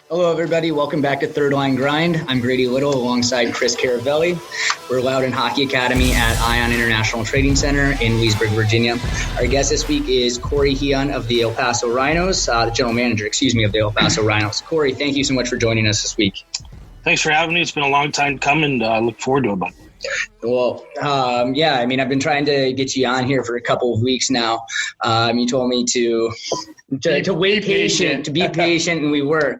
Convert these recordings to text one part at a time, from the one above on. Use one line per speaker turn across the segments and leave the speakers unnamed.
Hello, everybody. Welcome back to Third Line Grind. I'm Grady Little alongside Chris Caravelli. We're Loudon Hockey Academy at Ion International Trading Center in Leesburg, Virginia. Our guest this week is Corey Heon of the El Paso Rhinos, the general manager, of the El Paso Rhinos. Corey, thank you so much for joining us this week.
Thanks for having me. It's been a long time coming. I look forward to it, bud.
Well, I've been trying to get you on here for a couple of weeks now. You told me to wait patient, to be patient, and we were.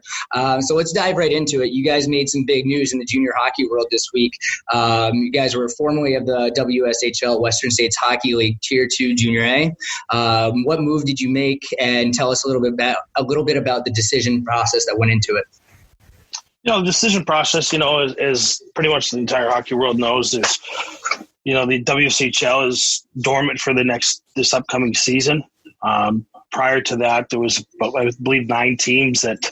So let's dive right into it. You guys made some big news in the junior hockey world this week. You guys were formerly of the WSHL, Western States Hockey League, Tier 2 Junior A. What move did you make? And tell us a little bit about the decision process that went into it.
The decision process, as pretty much the entire hockey world knows, is, the WSHL is dormant for this upcoming season. Prior to that, there was, I believe, 9 teams that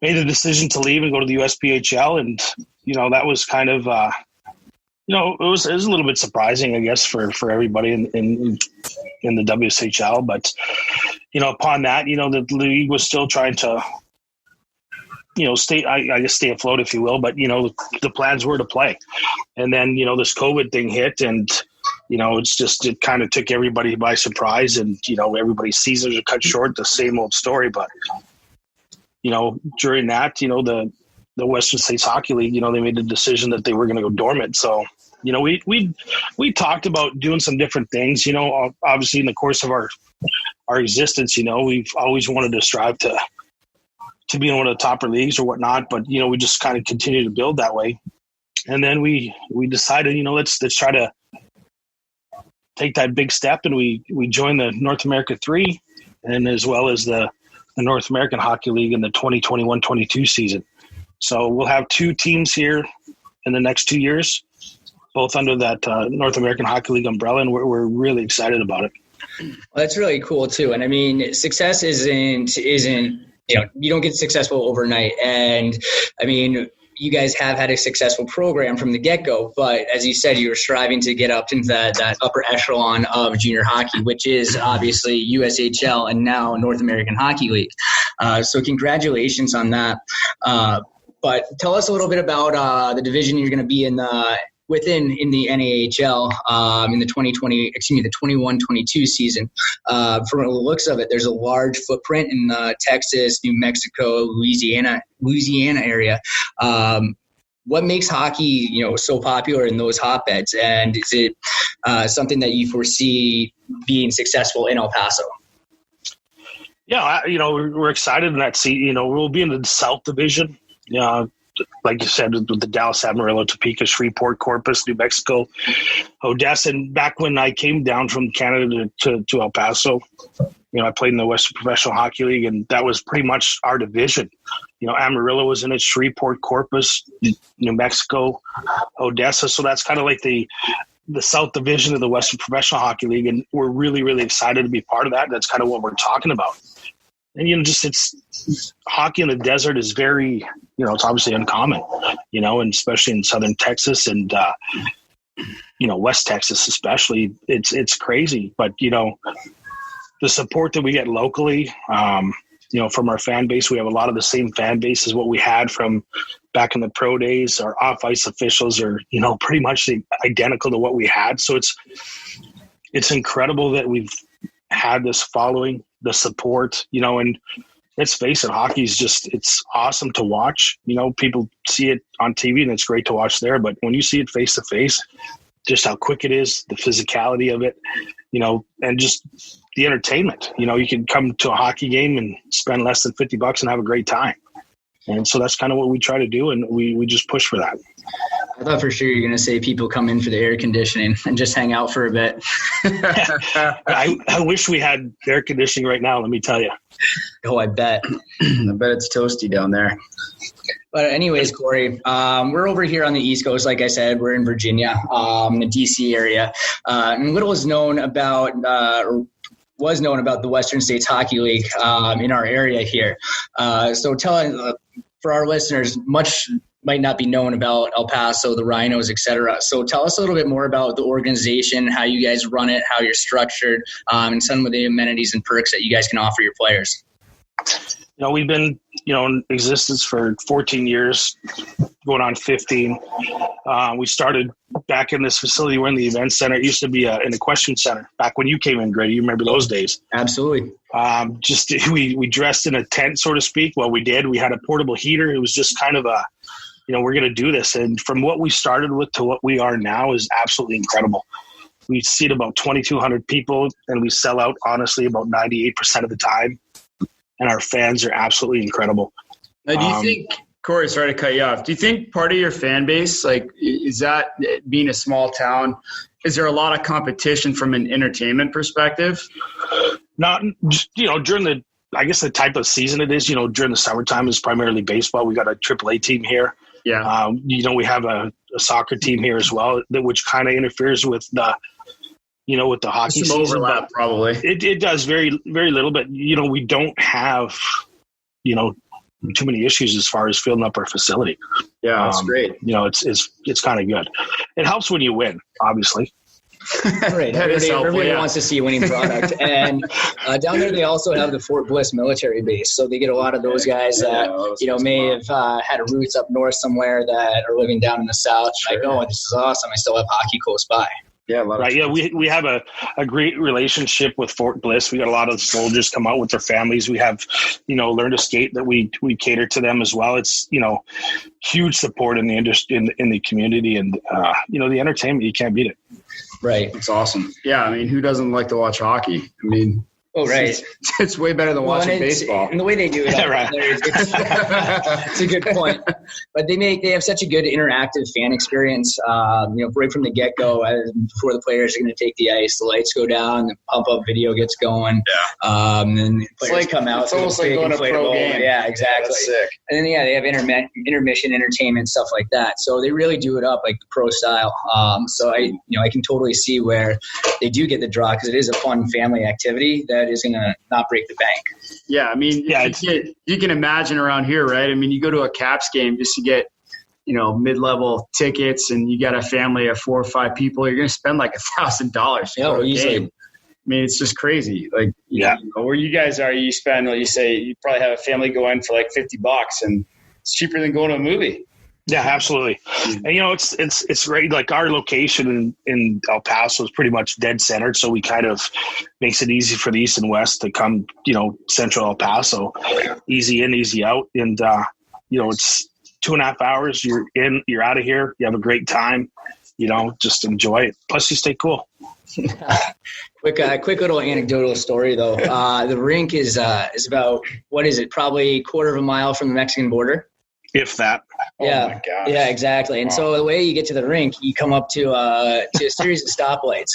made the decision to leave and go to the USPHL. And, that was kind of, it was a little bit surprising, I guess, for everybody in the WSHL. But, upon that, the league was still trying to, stay afloat, if you will. But, the plans were to play. And then, this COVID thing hit, and, it kind of took everybody by surprise, and, everybody's seasons are cut short, the same old story. But, during that, the Western States Hockey League, they made the decision that they were going to go dormant. So, we talked about doing some different things, obviously in the course of our existence, we've always wanted to strive to be in one of the topper leagues or whatnot, but, we just kind of continue to build that way. And then we decided, let's try to take that big step, and we joined the North America 3, and as well as the North American Hockey League in the 2021-22 season. So we'll have 2 teams here in the next 2 years, both under that North American Hockey League umbrella, and we're really excited about it.
Well, that's really cool too. And success isn't you don't get successful overnight. And you guys have had a successful program from the get-go, but as you said, you were striving to get up into that upper echelon of junior hockey, which is obviously USHL and now North American Hockey League. So congratulations on that. But tell us a little bit about the division you're going to be in in the NAHL in the 21-22 season. From the looks of it, there's a large footprint in Texas, New Mexico, Louisiana area. What makes hockey, so popular in those hotbeds? And is it something that you foresee being successful in El Paso?
Yeah, we're excited in that seat. We'll be in the South Division. Like you said, with the Dallas, Amarillo, Topeka, Shreveport, Corpus, New Mexico, Odessa. And back when I came down from Canada to El Paso, I played in the Western Professional Hockey League, and that was pretty much our division. Amarillo was in it, Shreveport, Corpus, New Mexico, Odessa. So that's kind of like the South Division of the Western Professional Hockey League, and we're really, really excited to be part of that. That's kind of what we're talking about. And, it's hockey in the desert is very, it's obviously uncommon, and especially in southern Texas and, West Texas especially, it's crazy. But, the support that we get locally, from our fan base, we have a lot of the same fan base as what we had from back in the pro days. Our off-ice officials are, pretty much identical to what we had. So it's incredible that we've had this following, the support, and let's face it, hockey is it's awesome to watch. People see it on TV and it's great to watch there, but when you see it face to face, just how quick it is, the physicality of it, and just the entertainment. You can come to a hockey game and spend less than $50 and have a great time. And so that's kind of what we try to do, and we just push for that.
I thought for sure you're going to say people come in for the air conditioning and just hang out for a bit.
I wish we had air conditioning right now, let me tell you.
Oh, I bet. I bet it's toasty down there. But anyways, Corey, we're over here on the East Coast. Like I said, we're in Virginia, the D.C. area. And little is known about was known about the Western States Hockey League in our area here. So for our listeners, much might not be known about El Paso, the Rhinos, et cetera. So tell us a little bit more about the organization, how you guys run it, how you're structured, and some of the amenities and perks that you guys can offer your players.
we've been, in existence for 14 years, going on 15. We started back in this facility. We're in the event center. It used to be an equestrian center back when you came in, Grady. You remember those days?
Absolutely.
We dressed in a tent, so to speak. Well, we did. We had a portable heater. It was just kind of we're going to do this. And from what we started with to what we are now is absolutely incredible. We seat about 2,200 people, and we sell out, honestly, about 98% of the time. And our fans are absolutely incredible.
Now, do you think, Corey, sorry to cut you off, do you think part of your fan base, like, is that being a small town, is there a lot of competition from an entertainment perspective?
Not, during the type of season it is, during the summertime is primarily baseball. We got a AAA team here.
Yeah.
We have a soccer team here as well, which kind of interferes with the, with the hockey
some
season.
Overlap, probably.
It does very, very little, but, we don't have, too many issues as far as filling up our facility.
Yeah, that's great.
It's kind of good. It helps when you win, obviously.
Right. Everybody wants to see a winning product. And down there, they also have the Fort Bliss military base. So they get a lot of those guys that, may have had roots up north somewhere that are living down in the south. Like, oh, this is awesome. I still have hockey close by.
Yeah,
right. Yeah, we have a great relationship with Fort Bliss. We got a lot of soldiers come out with their families. We have, Learn to Skate that we cater to them as well. It's huge support in the industry, in the community, and the entertainment, you can't beat it.
Right.
It's awesome. Yeah, I mean, who doesn't like to watch hockey? I mean,
oh, right.
It's way better than watching baseball.
And the way they do it,
right.
It's a good point. But they have such a good interactive fan experience. Right from the get-go, before the players are going to take the ice, the lights go down, the pump-up video gets going.
Yeah.
And then the players come out.
It's almost like going to a pro game.
Yeah, exactly.
That's sick.
And then, they have intermission entertainment, stuff like that. So they really do it up like the pro style. So I can totally see where they do get the draw, because it is a fun family activity that is going to not break the bank.
Yeah, I mean, you can imagine around here, right? I mean, you go to a Caps game just to get, mid-level tickets, and you got a family of 4 or 5 people, you're going to spend like $1,000.
Yeah, easily.
I mean, it's just crazy. Like, where you guys are, you say you probably have a family go in for like $50, and it's cheaper than going to a movie.
Yeah, absolutely. And it's great. Like, our location in El Paso is pretty much dead centered, so we kind of makes it easy for the East and West to come, central El Paso, easy in, easy out. And, it's 2.5 hours. You're in, you're out of here. You have a great time, just enjoy it. Plus you stay cool.
Quick little anecdotal story though. The rink is about, what is it? Probably a quarter of a mile from the Mexican border.
If that.
Yeah.
Oh my gosh.
Yeah, exactly. And so the way you get to the rink, you come up to a series of stoplights.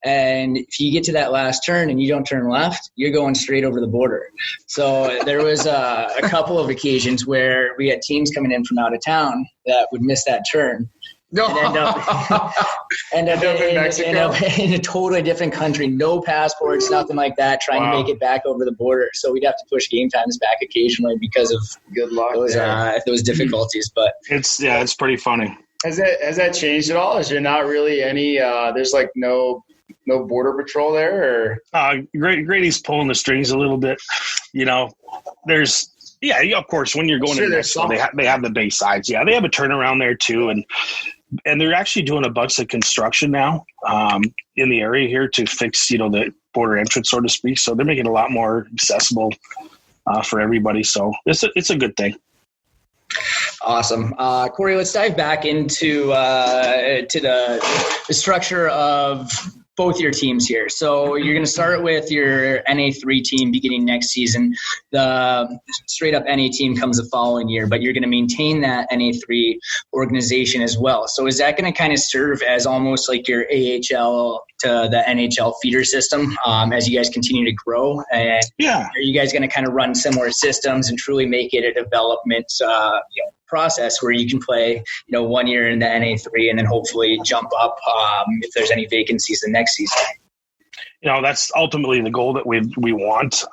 And if you get to that last turn and you don't turn left, you're going straight over the border. So there was a couple of occasions where we had teams coming in from out of town that would miss that turn.
No.
And end up in Mexico? End up in a totally different country, no passports, nothing like that, trying to make it back over the border. So we'd have to push game times back occasionally because of
good luck
those difficulties. But
it's pretty funny.
Has that changed at all? Is there not really any? There's like no border patrol there, or
Grady's pulling the strings a little bit. There's. Yeah, of course, when you're going to Mexico, they have the bay sides. Yeah, they have a turnaround there too. And they're actually doing a bunch of construction now in the area here to fix, the border entrance, so to speak. So they're making it a lot more accessible for everybody. So it's a good thing.
Awesome. Corey, let's dive back into to the structure of both your teams here. So you're going to start with your NA3 team beginning next season. The straight up NA team comes the following year, but you're going to maintain that NA3 organization as well. So is that going to kind of serve as almost like your AHL to the NHL feeder system as you guys continue to grow? And are you guys going to kind of run similar systems and truly make it a development process where you can play 1 year in the NA3 and then hopefully jump up if there's any vacancies the next season?
That's ultimately the goal that we want.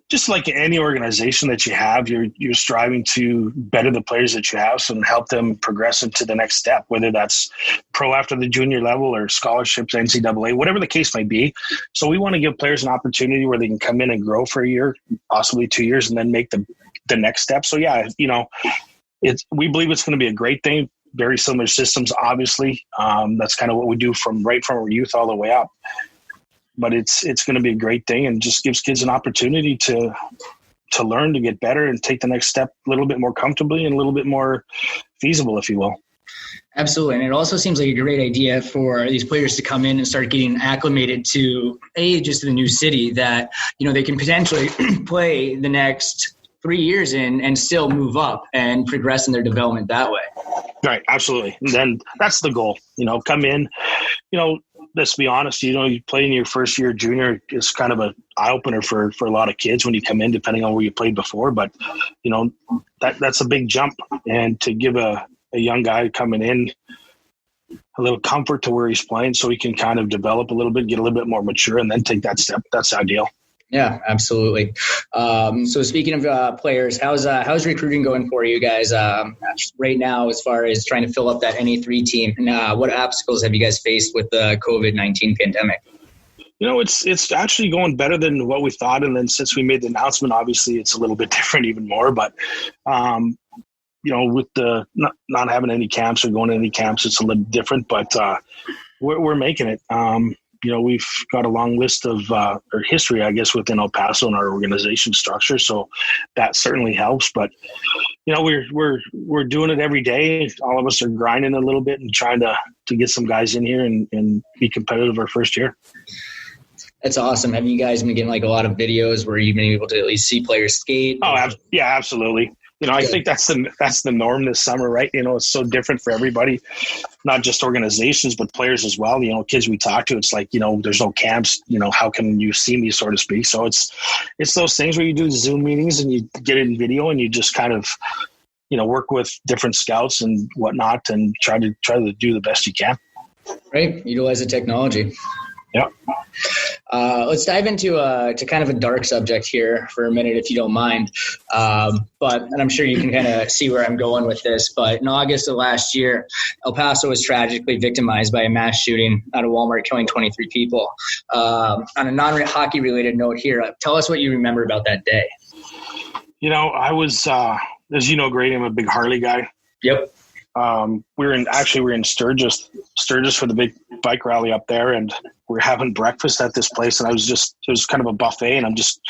just like any organization that you have, you're striving to better the players that you have and help them progress into the next step, whether that's pro after the junior level or scholarships, NCAA, whatever the case might be. So we want to give players an opportunity where they can come in and grow for a year, possibly 2 years, and then make the next step. So yeah, we believe it's going to be a great thing. Very similar systems, obviously. That's kind of what we do from our youth all the way up. But it's going to be a great thing, and just gives kids an opportunity to learn, to get better, and take the next step a little bit more comfortably and a little bit more feasible, if you will.
Absolutely. And it also seems like a great idea for these players to come in and start getting acclimated to just the new city that, they can potentially play the next 3 years in and still move up and progress in their development that way.
Right. Absolutely. And then that's the goal, come in, let's be honest, you play in your first year junior is kind of an eye opener for a lot of kids when you come in, depending on where you played before. But, that's a big jump. And to give a young guy coming in a little comfort to where he's playing so he can kind of develop a little bit, get a little bit more mature, and then take that step, that's ideal. Yeah,
absolutely. So speaking of players, how's recruiting going for you guys right now as far as trying to fill up that NA3 team? And what obstacles have you guys faced with the COVID-19 pandemic?
It's actually going better than what we thought. And then since we made the announcement, obviously it's a little bit different even more. But, with the not having any camps or going to any camps, it's a little different. But we're making it. We've got a long list of or history, I guess, within El Paso and our organization structure. So that certainly helps. But, we're doing it every day. All of us are grinding a little bit and trying to get some guys in here and be competitive our first year.
That's awesome. Have you guys been getting a lot of videos where you've been able to at least see players skate?
Oh, yeah, absolutely. I think that's the norm this summer, right? It's so different for everybody, not just organizations, but players as well. Kids we talk to, it's like, there's no camps, how can you see me, so to speak? So it's those things where you do Zoom meetings and you get it in video and you just kind of, work with different scouts and whatnot and try to do the best you can.
Right. Utilize the technology.
Yeah.
Let's dive into to kind of a dark subject here for a minute, if you don't mind. And I'm sure you can kind of see where I'm going with this. But in August of last year, El Paso was tragically victimized by a mass shooting at a Walmart, killing 23 people. On a non-hockey related note here, tell us what you remember about that day.
I was, as you know, Grady, I'm a big Harley guy.
Yep.
We were in Sturgis for the big bike rally up there, and we were having breakfast at this place, and it was kind of a buffet, and I'm just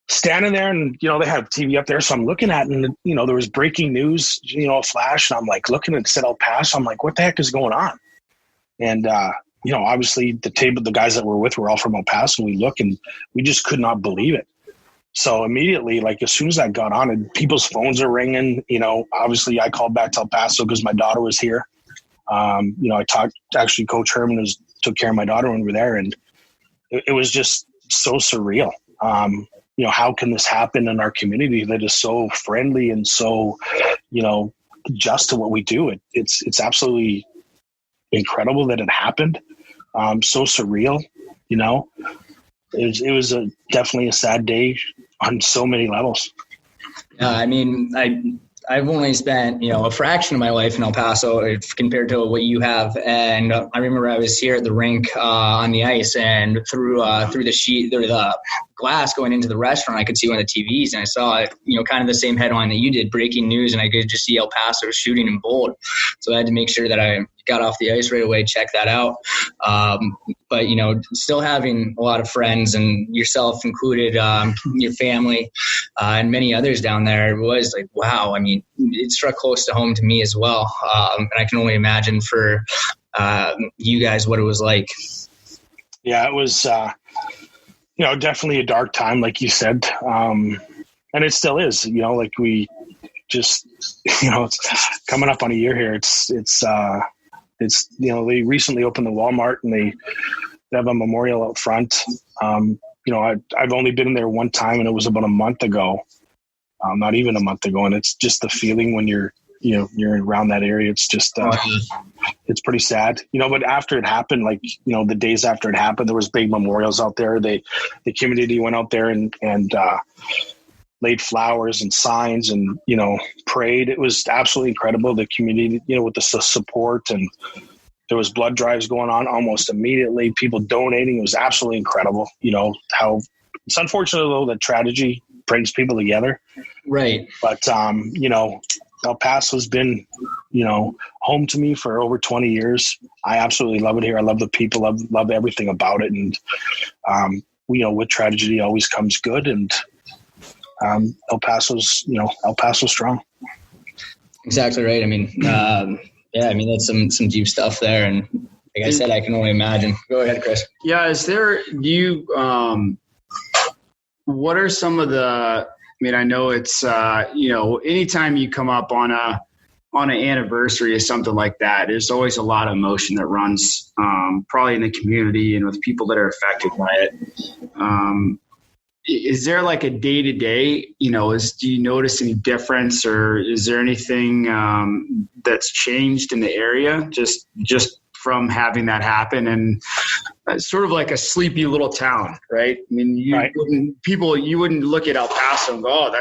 standing there, and they have TV up there, so I'm looking at it, and there was breaking news, a flash, and I'm like looking at it said El Paso. I'm like, what the heck is going on? And obviously the guys that we're with were all from El Paso, and we look, and we just could not believe it. So immediately, as soon as that got on, and people's phones are ringing, obviously I called back to El Paso because my daughter was here. I talked, actually Coach Herman took care of my daughter when we were there, and it was just so surreal. How can this happen in our community that is so friendly and so, just to what we do? It's absolutely incredible that it happened. So surreal, It was definitely a sad day on so many levels.
I've only spent, a fraction of my life in El Paso compared to what you have. And I remember I was here at the rink on the ice, and through the glass going into the restaurant, I could see one of the TVs, and I saw, kind of the same headline that you did, breaking news, and I could just see El Paso shooting in bold. So I had to make sure that I got off the ice right away, check that out. But, still having a lot of friends, and yourself included, your family, and many others down there, it was like, wow. It struck close to home to me as well. And I can only imagine for you guys what it was like.
Yeah, it was, definitely a dark time, like you said. And it still is, we just, it's coming up on a year here. It's they recently opened the Walmart, and they have a memorial out front. I've only been in there one time, and it was about a month ago, not even a month ago. And it's just the feeling when you're around that area. It's just, it's pretty sad, but after it happened, like, the days after it happened, there was big memorials out there. The community went out there and laid flowers and signs and, prayed. It was absolutely incredible. The community, with the support, and there was blood drives going on almost immediately, people donating. It was absolutely incredible. How it's unfortunate though that tragedy brings people together.
Right.
But, El Paso's been, home to me for over 20 years. I absolutely love it here. I love the people, love everything about it. And, with tragedy always comes good. And El Paso's strong.
Exactly right. I mean, that's some deep stuff there. And like I said, I can only imagine. Go ahead, Chris.
Yeah. What are some of the, I know it's, anytime you come up on an anniversary or something like that, there's always a lot of emotion that runs, probably in the community and with people that are affected by it. Is there like a day-to-day, do you notice any difference, or is there anything that's changed in the area just from having that happen? And sort of like a sleepy little town, right? I mean, you wouldn't look at El Paso and go, oh,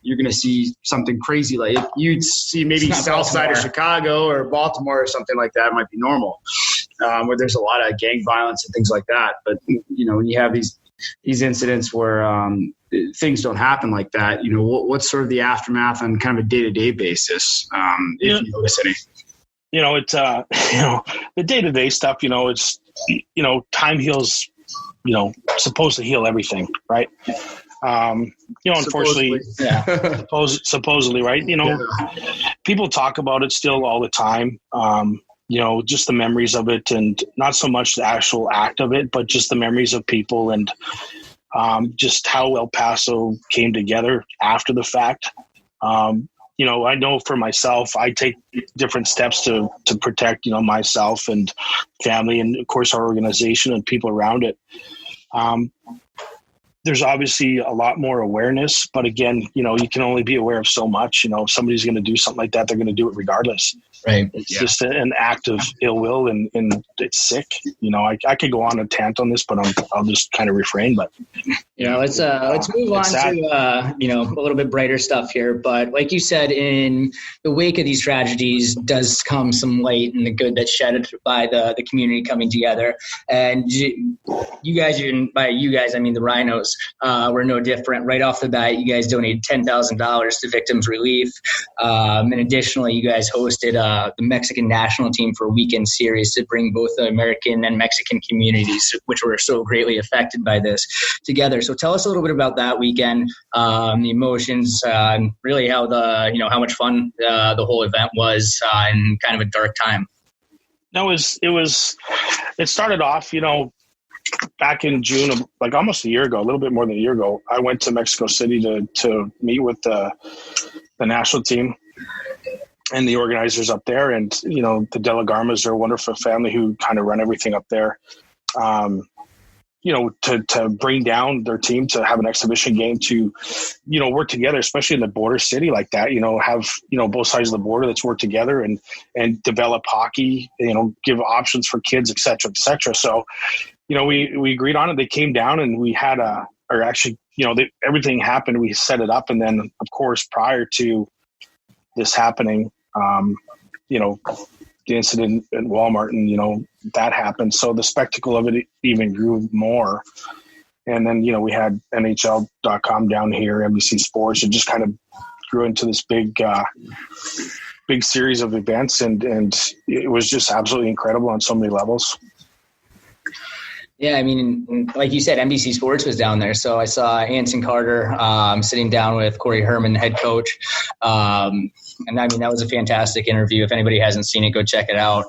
you're going to see something crazy. Like you'd see maybe south side of Chicago or Baltimore or something like that might be normal, where there's a lot of gang violence and things like that. But, when you have these incidents where things don't happen like that, what's sort of the aftermath on kind of a day-to-day basis, if you notice any?
It's the day-to-day stuff, it's, time heals, supposed to heal everything, right? Unfortunately, supposedly, right? People talk about it still all the time. Just the memories of it, and not so much the actual act of it, but just the memories of people, and just how El Paso came together after the fact. I know for myself, I take different steps to protect, myself and family, and of course our organization and people around it. There's obviously a lot more awareness, but again, you can only be aware of so much. If somebody's going to do something like that, they're going to do it regardless.
Right.
It's just an act of ill will, and it's sick. I could go on a tangent on this, but I'll just kind of refrain. But
let's move on to a little bit brighter stuff here. But like you said, in the wake of these tragedies does come some light and the good that's shed by the community coming together. And you guys, and by you guys I mean the Rhinos, were no different. Right off the bat, you guys donated $10,000 to victims relief, and additionally, you guys hosted the Mexican national team for a weekend series to bring both the American and Mexican communities, which were so greatly affected by this, together. So tell us a little bit about that weekend, the emotions, and really how how much fun the whole event was in kind of a dark time.
No, it started off, back in June of like almost a year ago, a little bit more than a year ago. I went to Mexico City to meet with the national team and the organizers up there. And, the De La Garmas are a wonderful family who kind of run everything up there. To bring down their team to have an exhibition game to, work together, especially in the border city like that, have, both sides of the border that's work together and develop hockey, give options for kids, et cetera, et cetera. So, we agreed on it. They came down and we had everything happened. We set it up. And then of course, prior to this happening, the incident at Walmart and, that happened. So the spectacle of it even grew more. And then, we had NHL.com down here, NBC Sports. It just kind of grew into this big series of events. And it was just absolutely incredible on so many levels.
Yeah, I mean, like you said, NBC Sports was down there. So I saw Anson Carter sitting down with Corey Herman, the head coach. And I mean, that was a fantastic interview. If anybody hasn't seen it, go check it out.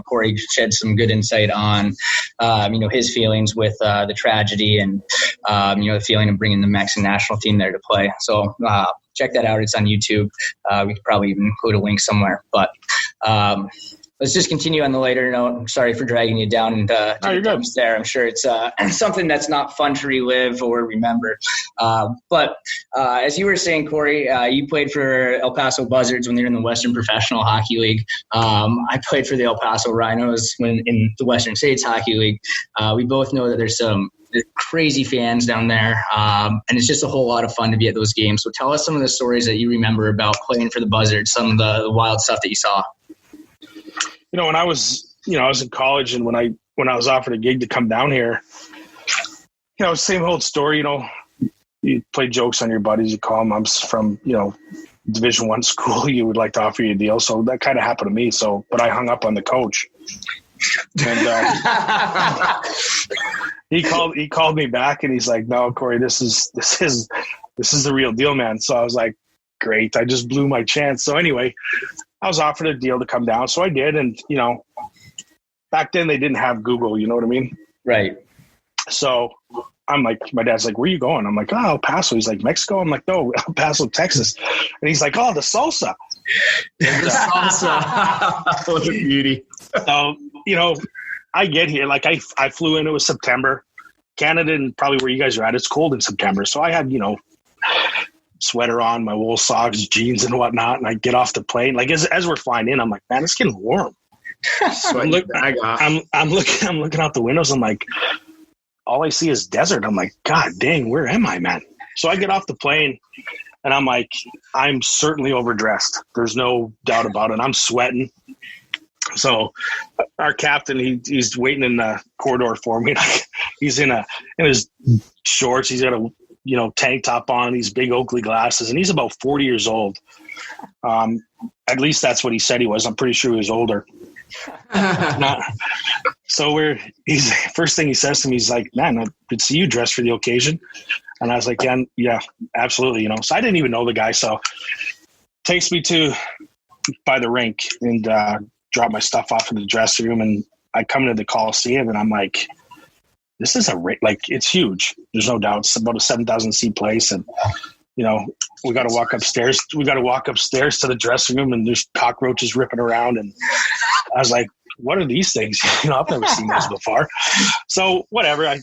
Corey shed some good insight on, his feelings with the tragedy and, the feeling of bringing the Mexican national team there to play. So check that out. It's on YouTube. We could probably even include a link somewhere. But let's just continue on the lighter note. I'm sorry for dragging you down and
you're good.
There. I'm sure it's something that's not fun to relive or remember. But as you were saying, Corey, you played for El Paso Buzzards when they were in the Western Professional Hockey League. I played for the El Paso Rhinos when in the Western States Hockey League. We both know that there's some crazy fans down there, and it's just a whole lot of fun to be at those games. So tell us some of the stories that you remember about playing for the Buzzards, some of the wild stuff that you saw.
When I was in college, and when I was offered a gig to come down here, same old story. You play jokes on your buddies. You call them. I'm from Division I school. You would like to offer you a deal, so that kind of happened to me. So, but I hung up on the coach, and he called me back, and he's like, "No, Corey, this is the real deal, man." So I was like, "Great!" I just blew my chance. So anyway, I was offered a deal to come down, so I did. And back then they didn't have Google. You know what I mean?
Right.
So I'm like, my dad's like, "Where are you going?" I'm like, "Oh, El Paso." He's like, "Mexico?" I'm like, "No, El Paso, Texas." And he's like, "Oh, the salsa."
The salsa. What a beauty.
So, I get here, like I flew in, it was September. Canada, and probably where you guys are at, it's cold in September. So I had, sweater on, my wool socks, jeans and whatnot. And I get off the plane. Like as we're flying in, I'm like, man, it's getting warm. So I'm looking out the windows. I'm like, all I see is desert. I'm like, God dang, where am I, man? So I get off the plane and I'm like, I'm certainly overdressed. There's no doubt about it. I'm sweating. So our captain, he's waiting in the corridor for me. He's in his shorts. He's got a tank top on, these big Oakley glasses, and he's about 40 years old. At least that's what he said he was. I'm pretty sure he was older. So first thing he says to me, he's like, "Man, I could see you dressed for the occasion." And I was like, yeah, absolutely. So I didn't even know the guy. So takes me by the rink and drop my stuff off in the dressing room. And I come into the Coliseum and I'm like, this is it's huge. There's no doubt. It's about a 7,000 seat place. And, we got to walk upstairs. We got to walk upstairs to the dressing room and there's cockroaches ripping around. And I was like, what are these things? I've never seen those before. So whatever.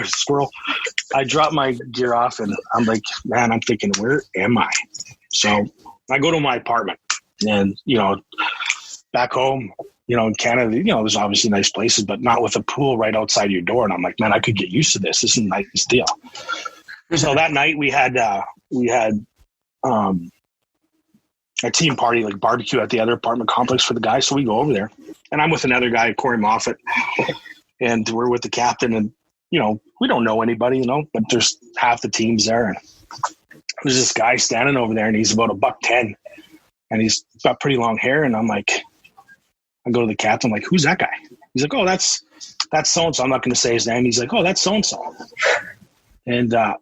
Squirrel. I drop my gear off and I'm like, man, I'm thinking, where am I? So I go to my apartment and, back home, in Canada, there's obviously nice places, but not with a pool right outside your door. And I'm like, man, I could get used to this. This is a nice deal. So that night we had a team party, like barbecue at the other apartment complex for the guys. So we go over there and I'm with another guy, Corey Moffat, and we're with the captain and, we don't know anybody, but there's half the teams there. And there's this guy standing over there and he's about $110 and he's got pretty long hair. And I'm like, I go to the captain, I'm like, who's that guy? He's like, oh, that's so-and-so. I'm not going to say his name. He's like, oh, that's so-and-so. And I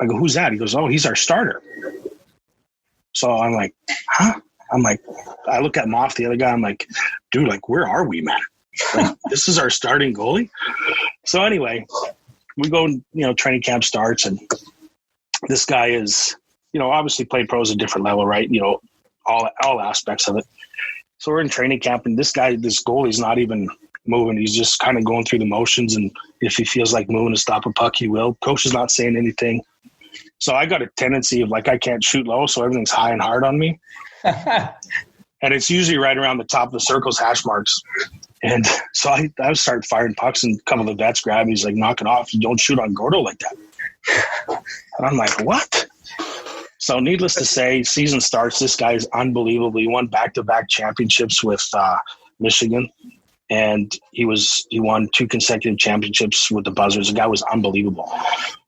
go, who's that? He goes, oh, he's our starter. So I'm like, huh? I'm like, I look at Moff, the other guy. I'm like, dude, where are we, man? This is our starting goalie. So anyway, we go, training camp starts and this guy is, obviously played pros at a different level, right? All aspects of it. So we're in training camp and this goalie's not even moving. He's just kind of going through the motions. And if he feels like moving to stop a puck, he will. Coach is not saying anything. So I got a tendency of I can't shoot low. So everything's high and hard on me. And it's usually right around the top of the circle's hash marks. And so I start firing pucks and a couple of the vets grab me. He's like, knock it off. You don't shoot on Gordo like that. And I'm like, what? So needless to say, season starts. This guy is unbelievable. He won back-to-back championships with Michigan. And he won 2 consecutive championships with the Buzzards. The guy was unbelievable.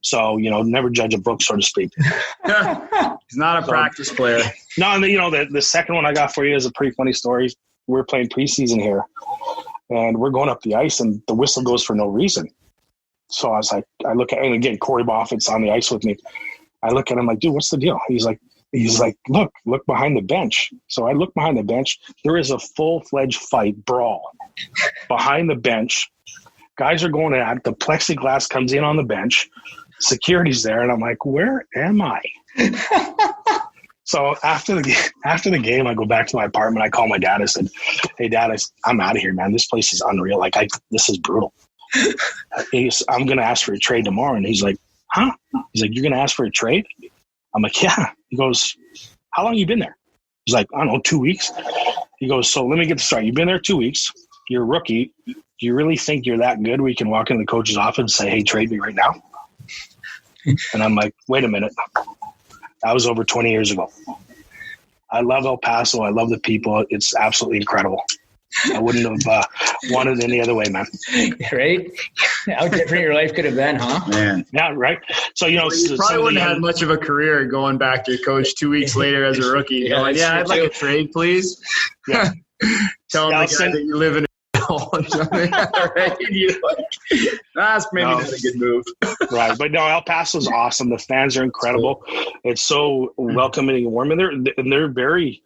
So, never judge a book, so to speak.
He's not a practice player.
No, and the second one I got for you is a pretty funny story. We're playing preseason here, and we're going up the ice, and the whistle goes for no reason. So I was like, I look at, and again, Corey Moffat's on the ice with me. I look at him like, dude, what's the deal? He's like, look behind the bench. So I look behind the bench. There is a full-fledged brawl behind the bench. Guys are going at it. The plexiglass comes in on the bench. Security's there. And I'm like, where am I? So after the game, I go back to my apartment. I call my dad. I said, "Hey, Dad, I'm out of here, man. This place is unreal. Like, this is brutal. I'm going to ask for a trade tomorrow." And he's like, "Huh?" He's like, "You're going to ask for a trade?" I'm like, "Yeah." He goes, "How long you been there?" He's like, "I don't know, 2 weeks." He goes, "So let me get this straight. You've been there 2 weeks. You're a rookie. Do you really think you're that good where you can walk into the coach's office and say, 'Hey, trade me right now'?" And I'm like, wait a minute. That was over 20 years ago. I love El Paso. I love the people. It's absolutely incredible. I wouldn't have wanted it any other way, man.
Right? How different your life could have been, huh?
Man.
Yeah, right. So, you
probably wouldn't have had much of a career going back to coach 2 weeks later as a rookie. Going, I'd like a trade, please.
Yeah.
Tell him the guy that you live in. Right? That's maybe not a good move.
Right. But no, El Paso's awesome. The fans are incredible. It's so welcoming and warm. And they're very,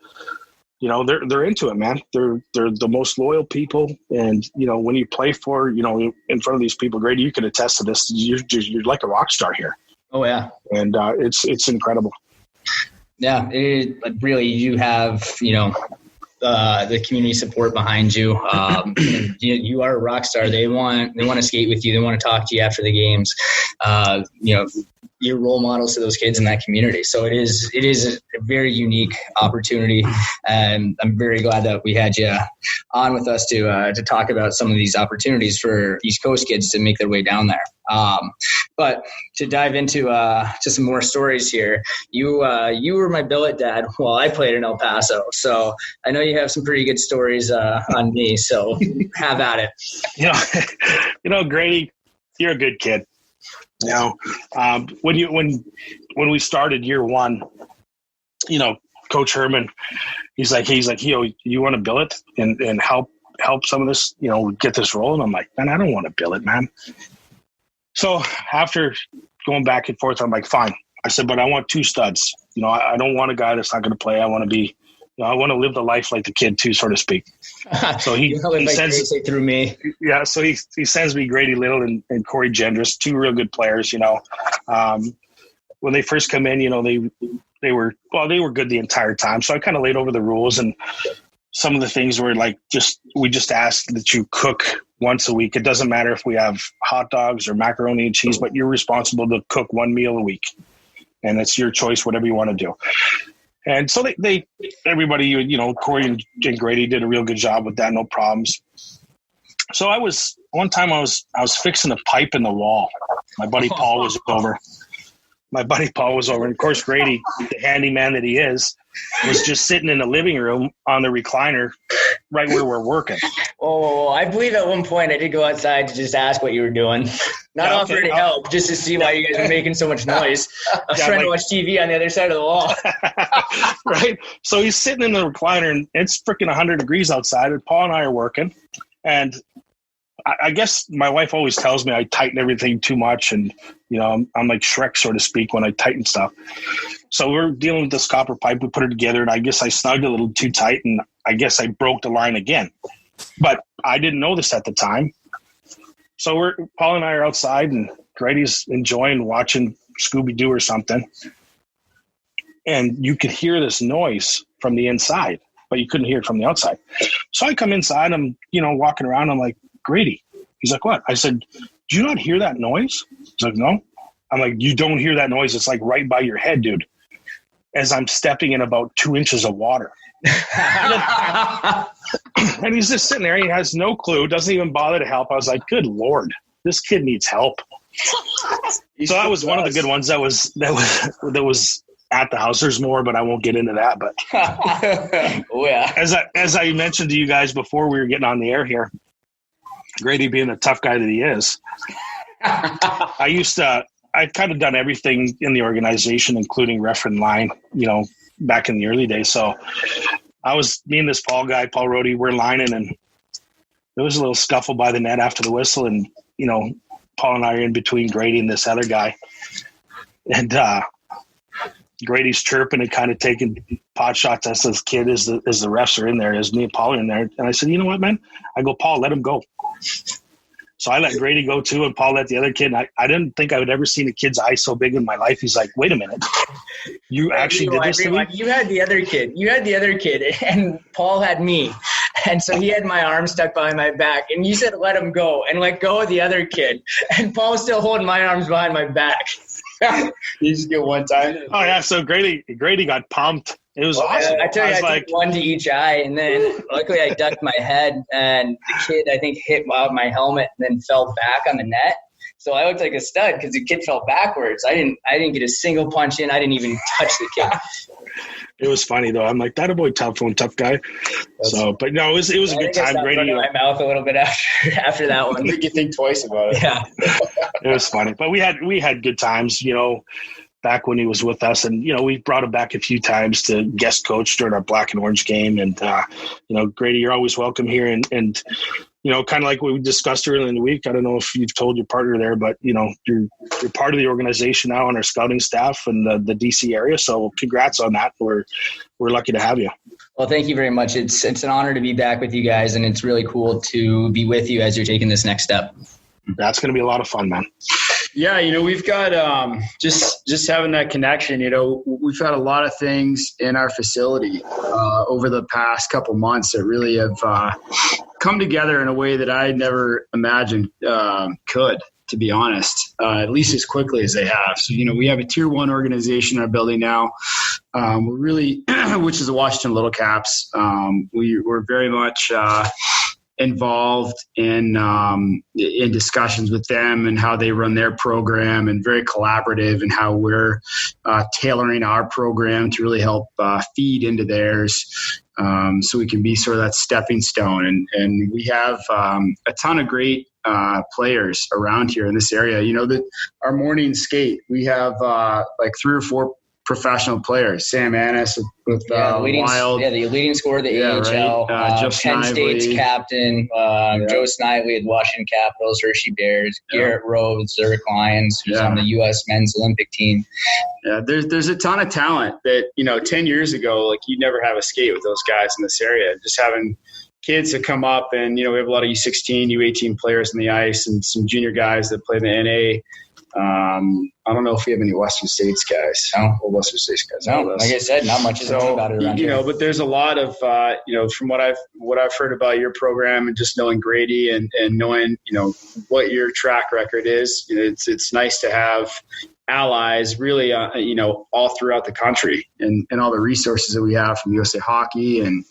they're into it, man. They're the most loyal people. And, when you play for, in front of these people, Grady, you can attest to this. You're like a rock star here.
Oh, yeah.
And it's incredible.
Yeah. Really, you have, the community support behind you. You are a rock star. They want to skate with you. They want to talk to you after the games. You're role models to those kids in that community. So it is a very unique opportunity, and I'm very glad that we had you on with us to talk about some of these opportunities for East Coast kids to make their way down there. But to dive into to some more stories here, you were my billet dad while I played in El Paso. So I know you have some pretty good stories on me. So have at it.
Grady, you're a good kid. When we started year one, Coach Herman, he's like, you want to billet and help some of this, get this rolling? I'm like, man, I don't want to billet, man. So after going back and forth, I'm like, fine. I said, but I want 2 studs. I don't want a guy that's not going to play. I want to be, I want to live the life like the kid too, so to speak. So he sends it through me. Yeah. So he sends me Grady Little and Corey Gendris, 2 real good players. When they first come in, they were good the entire time. So I kind of laid over the rules, and some of the things were like, we just ask that you cook once a week. It doesn't matter if we have hot dogs or macaroni and cheese, but you're responsible to cook 1 meal a week, and it's your choice, whatever you want to do. And so everybody, Corey and Grady did a real good job with that. No problems. So one time I was fixing a pipe in the wall. My buddy Paul was over. And of course, Grady, the handyman that he is, was just sitting in the living room on the recliner right where we're working.
Oh, I believe at one point I did go outside to just ask what you were doing. Not offer to help, just to see why you guys were making so much noise. I was trying to watch TV on the other side of the wall.
Right. So he's sitting in the recliner, and it's freaking 100 degrees outside, and Paul and I are working. And I guess my wife always tells me I tighten everything too much, and I'm like Shrek, so to speak, when I tighten stuff. So we're dealing with this copper pipe. We put it together, and I guess I snugged a little too tight, and I guess I broke the line again. But I didn't know this at the time. So Paul and I are outside, and Grady's enjoying watching Scooby-Doo or something, and you could hear this noise from the inside, but you couldn't hear it from the outside. So I come inside. I'm walking around. I'm like, Grady. He's like, what? I said, do you not hear that noise? He's like, no. I'm like, you don't hear that noise. It's like right by your head, dude. As I'm stepping in about 2 inches of water. And he's just sitting there. He has no clue. Doesn't even bother to help. I was like, good Lord, this kid needs help. So that was one of the good ones that was at the house. There's more, but I won't get into that. But
oh, yeah.
As I mentioned to you guys before we were getting on the air here, Grady being the tough guy that he is, I'd kind of done everything in the organization, including ref and line, back in the early days. So me and this Paul Rohde, we're lining, and there was a little scuffle by the net after the whistle. And, Paul and I are in between Grady and this other guy. And Grady's chirping and kind of taking pot shots at this kid as the refs are in there, as me and Paul are in there. And I said, you know what, man? I go, Paul, let him go. So I let Grady go too, and Paul let the other kid. And I didn't think I would ever seen a kid's eyes so big in my life. He's like, wait a minute. You actually did this to me?
You had the other kid, and Paul had me. And so he had my arm stuck behind my back. And you said, let him go and let go of the other kid. And Paul was still holding my arms behind my back.
You just get one time.
Oh, yeah. So Grady got pumped. It was awesome.
I tell you, I took one to each eye. And then luckily I ducked my head. And the kid, I think, hit my helmet and then fell back on the net. So I looked like a stud because the kid fell backwards. I didn't get a single punch in. I didn't even touch the kid.
It was funny though. I'm like, that a boy, tough guy. So, but no, it was a good time. Grady,
my mouth a little bit after that one.
I think you think twice about it.
Yeah,
it was funny. But we had good times, back when he was with us, and we brought him back a few times to guest coach during our black and orange game. And Grady, you're always welcome here. And kind of like what we discussed earlier in the week. I don't know if you've told your partner there, but you're part of the organization now on our scouting staff and the DC area. So congrats on that. We're lucky to have you.
Well, thank you very much. It's an honor to be back with you guys, and it's really cool to be with you as you're taking this next step.
That's going to be a lot of fun, man.
Yeah, we've got just having that connection. We've had a lot of things in our facility over the past couple months that really have come together in a way that I never imagined could, to be honest, at least as quickly as they have. So, we have a tier 1 organization in our building now. We're really, which is the Washington Little Caps. We're very much involved in discussions with them and how they run their program, and very collaborative in how we're tailoring our program to really help feed into theirs, so we can be sort of that stepping stone. And we have a ton of great players around here in this area. Our morning skate, we have like 3 or 4 professional players. Sam Annis with Wild.
Yeah, the leading scorer of the AHL.
Right.
Penn State's captain. Joe Snively at Washington Capitals, Hershey Bears. Garrett Rhodes, Zurich Lions, who's on the U.S. men's Olympic team.
Yeah, there's a ton of talent that, 10 years ago, like, you'd never have a skate with those guys in this area. Just having kids that come up, and, we have a lot of U16, U18 players on the ice, and some junior guys that play in the NA. I don't know if we have any Western States guys. Western States guys.
No, like I said, not much is about it around here.
But there's a lot of, from what I've heard about your program, and just knowing Grady and knowing, what your track record is, it's nice to have allies really, all throughout the country, and all the resources that we have from USA Hockey and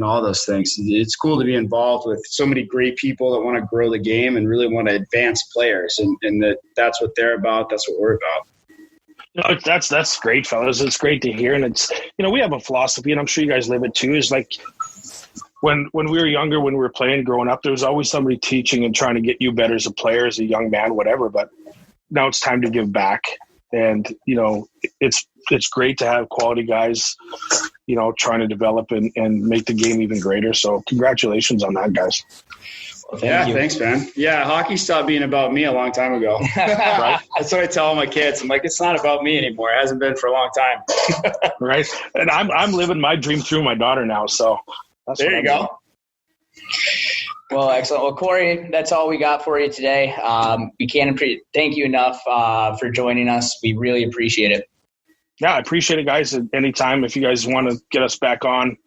all those things. It's cool to be involved with so many great people that want to grow the game and really want to advance players, and that's what they're about. That's what we're about.
That's great, fellas. It's great to hear. And it's, we have a philosophy, and I'm sure you guys live it too, is like when we were younger, when we were playing growing up, there was always somebody teaching and trying to get you better as a player, as a young man, whatever. But now it's time to give back. And, it's great to have quality guys, trying to develop and make the game even greater. So congratulations on that, guys.
Well, thanks, man. Yeah, hockey stopped being about me a long time ago. Right? That's what I tell all my kids. I'm like, it's not about me anymore. It hasn't been for a long time.
Right. And I'm living my dream through my daughter now. So
there you go.
Well, excellent. Well, Corey, that's all we got for you today. We can't thank you enough for joining us. We really appreciate it.
Yeah, I appreciate it, guys. At any time, if you guys want to get us back on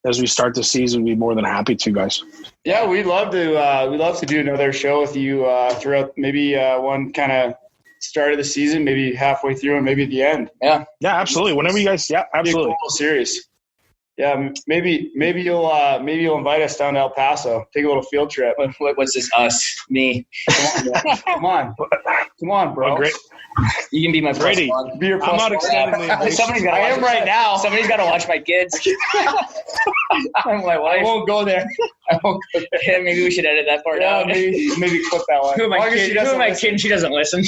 as we start the season, we'd be more than happy to, guys.
Yeah, we'd love to do another show with you throughout, maybe one kind of start of the season, maybe halfway through, and maybe at the end.
Yeah, absolutely. Whenever you guys, absolutely.
Be a cool series. Yeah, maybe you'll invite us down to El Paso. Take a little field trip.
What's this? Us, me.
Come on, bro.
Oh, great.
You can be my
Grady.
Be your
I'm not extending the invitation.
I am right now. Somebody's got to watch my kids. I'm my wife.
I won't go there.
Yeah, maybe we should edit that part out.
Maybe clip that one.
Who am I kidding? She doesn't listen.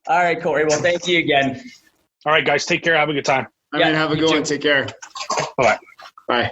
All right, Corey. Well, thank you again.
All right, guys. Take care. Have a good time.
Have a good one. Take care.
Bye.
Bye.